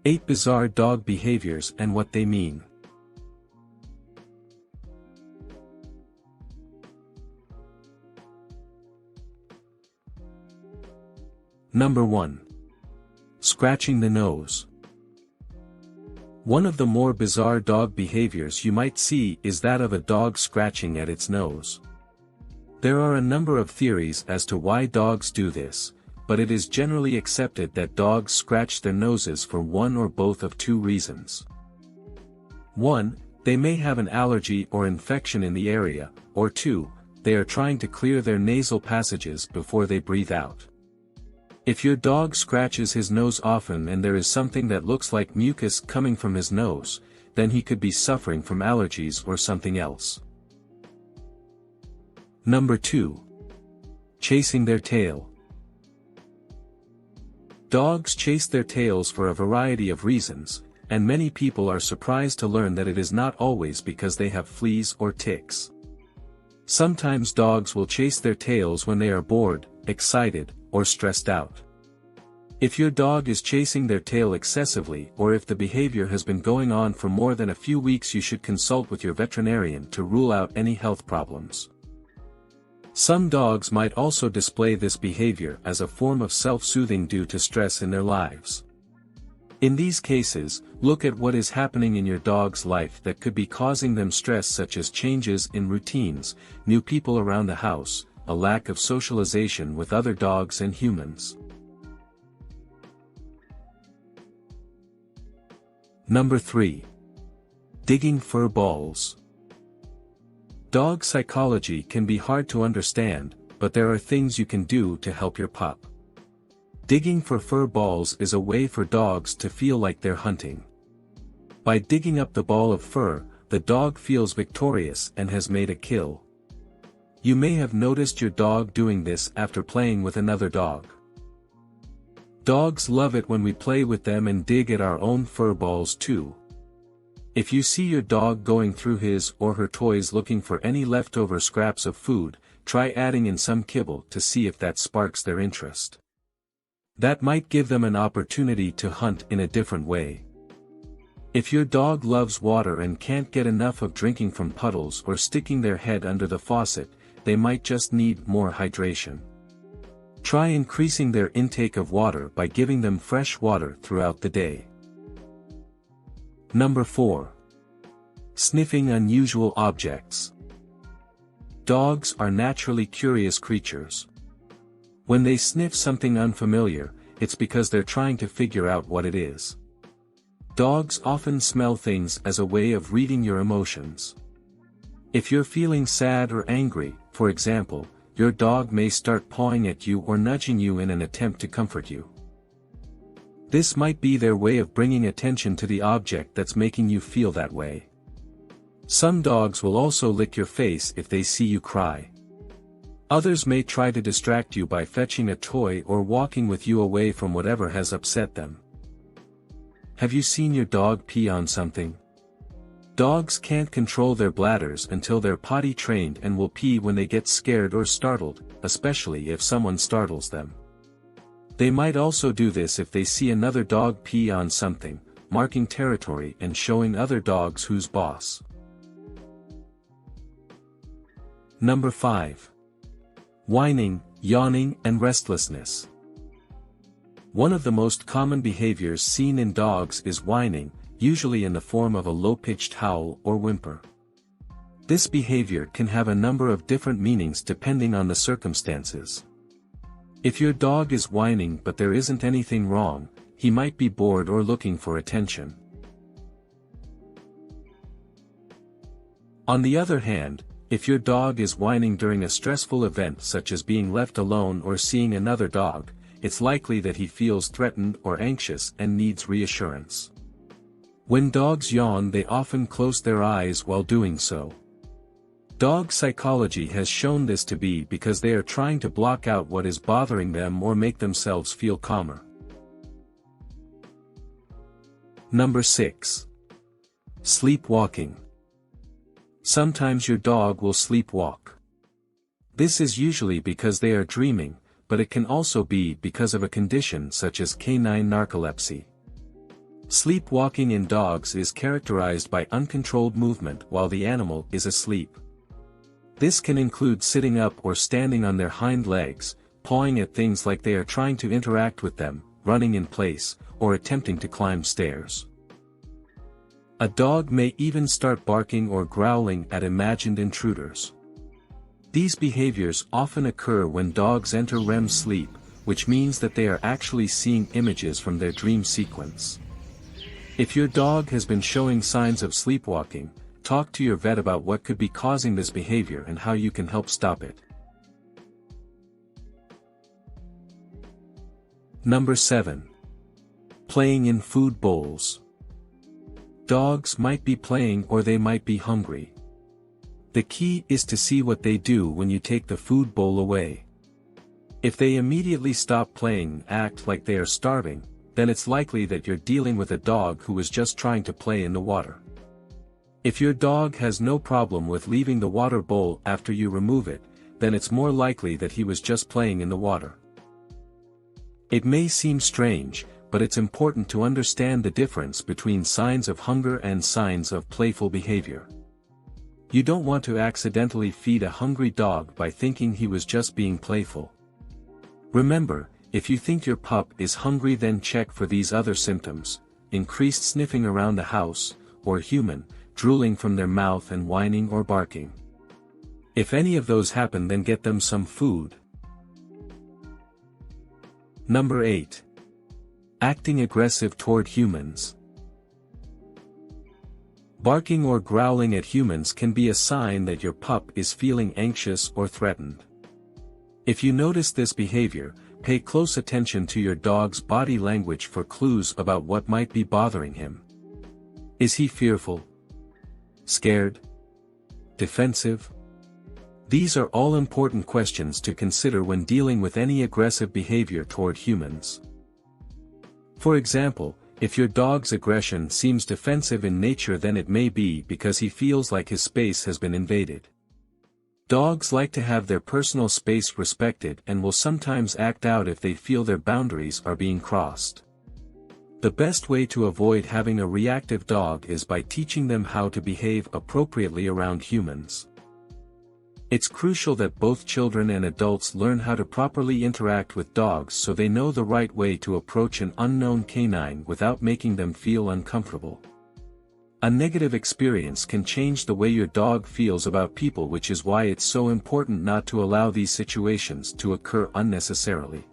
8 Bizarre Dog Behaviors and What They Mean. Number 1. Scratching the nose. One of the more bizarre dog behaviors you might see is that of a dog scratching at its nose. There are a number of theories as to why dogs do this, but it is generally accepted that dogs scratch their noses for one or both of two reasons. 1. They may have an allergy or infection in the area, or 2. They are trying to clear their nasal passages before they breathe out. If your dog scratches his nose often and there is something that looks like mucus coming from his nose, then he could be suffering from allergies or something else. Number 2. Chasing their tail. Dogs chase their tails for a variety of reasons, and many people are surprised to learn that it is not always because they have fleas or ticks. Sometimes dogs will chase their tails when they are bored, excited, or stressed out. If your dog is chasing their tail excessively or if the behavior has been going on for more than a few weeks, you should consult with your veterinarian to rule out any health problems. Some dogs might also display this behavior as a form of self-soothing due to stress in their lives. In these cases, look at what is happening in your dog's life that could be causing them stress, such as changes in routines, new people around the house, a lack of socialization with other dogs and humans. Number 3. Digging fur balls. Dog psychology can be hard to understand, but there are things you can do to help your pup. Digging for fur balls is a way for dogs to feel like they're hunting. By digging up the ball of fur, the dog feels victorious and has made a kill. You may have noticed your dog doing this after playing with another dog. Dogs love it when we play with them and dig at our own fur balls too. If you see your dog going through his or her toys looking for any leftover scraps of food, try adding in some kibble to see if that sparks their interest. That might give them an opportunity to hunt in a different way. If your dog loves water and can't get enough of drinking from puddles or sticking their head under the faucet, they might just need more hydration. Try increasing their intake of water by giving them fresh water throughout the day. Number 4. Sniffing unusual objects. Dogs are naturally curious creatures. When they sniff something unfamiliar, it's because they're trying to figure out what it is. Dogs often smell things as a way of reading your emotions. If you're feeling sad or angry, for example, your dog may start pawing at you or nudging you in an attempt to comfort you. This might be their way of bringing attention to the object that's making you feel that way. Some dogs will also lick your face if they see you cry. Others may try to distract you by fetching a toy or walking with you away from whatever has upset them. Have you seen your dog pee on something? Dogs can't control their bladders until they're potty trained and will pee when they get scared or startled, especially if someone startles them. They might also do this if they see another dog pee on something, marking territory and showing other dogs who's boss. Number 5. Whining, yawning, and restlessness. One of the most common behaviors seen in dogs is whining, usually in the form of a low-pitched howl or whimper. This behavior can have a number of different meanings depending on the circumstances. If your dog is whining but there isn't anything wrong, he might be bored or looking for attention. On the other hand, if your dog is whining during a stressful event such as being left alone or seeing another dog, it's likely that he feels threatened or anxious and needs reassurance. When dogs yawn, they often close their eyes while doing so. Dog psychology has shown this to be because they are trying to block out what is bothering them or make themselves feel calmer. Number 6. Sleepwalking. Sometimes your dog will sleepwalk. This is usually because they are dreaming, but it can also be because of a condition such as canine narcolepsy. Sleepwalking in dogs is characterized by uncontrolled movement while the animal is asleep. This can include sitting up or standing on their hind legs, pawing at things like they are trying to interact with them, running in place, or attempting to climb stairs. A dog may even start barking or growling at imagined intruders. These behaviors often occur when dogs enter REM sleep, which means that they are actually seeing images from their dream sequence. If your dog has been showing signs of sleepwalking, talk to your vet about what could be causing this behavior and how you can help stop it. Number 7. Playing in food bowls. Dogs might be playing or they might be hungry. The key is to see what they do when you take the food bowl away. If they immediately stop playing and act like they are starving, then it's likely that you're dealing with a dog who is just trying to play in the water. If your dog has no problem with leaving the water bowl after you remove it, then it's more likely that he was just playing in the water. It may seem strange, but it's important to understand the difference between signs of hunger and signs of playful behavior. You don't want to accidentally feed a hungry dog by thinking he was just being playful. Remember, if you think your pup is hungry, then check for these other symptoms: increased sniffing around the house, or human, drooling from their mouth and whining or barking. If any of those happen, then get them some food. Number 8. Acting aggressive toward humans. Barking or growling at humans can be a sign that your pup is feeling anxious or threatened. If you notice this behavior, pay close attention to your dog's body language for clues about what might be bothering him. Is he fearful? Scared? Defensive? These are all important questions to consider when dealing with any aggressive behavior toward humans. For example, if your dog's aggression seems defensive in nature, then it may be because he feels like his space has been invaded. Dogs like to have their personal space respected and will sometimes act out if they feel their boundaries are being crossed. The best way to avoid having a reactive dog is by teaching them how to behave appropriately around humans. It's crucial that both children and adults learn how to properly interact with dogs so they know the right way to approach an unknown canine without making them feel uncomfortable. A negative experience can change the way your dog feels about people, which is why it's so important not to allow these situations to occur unnecessarily.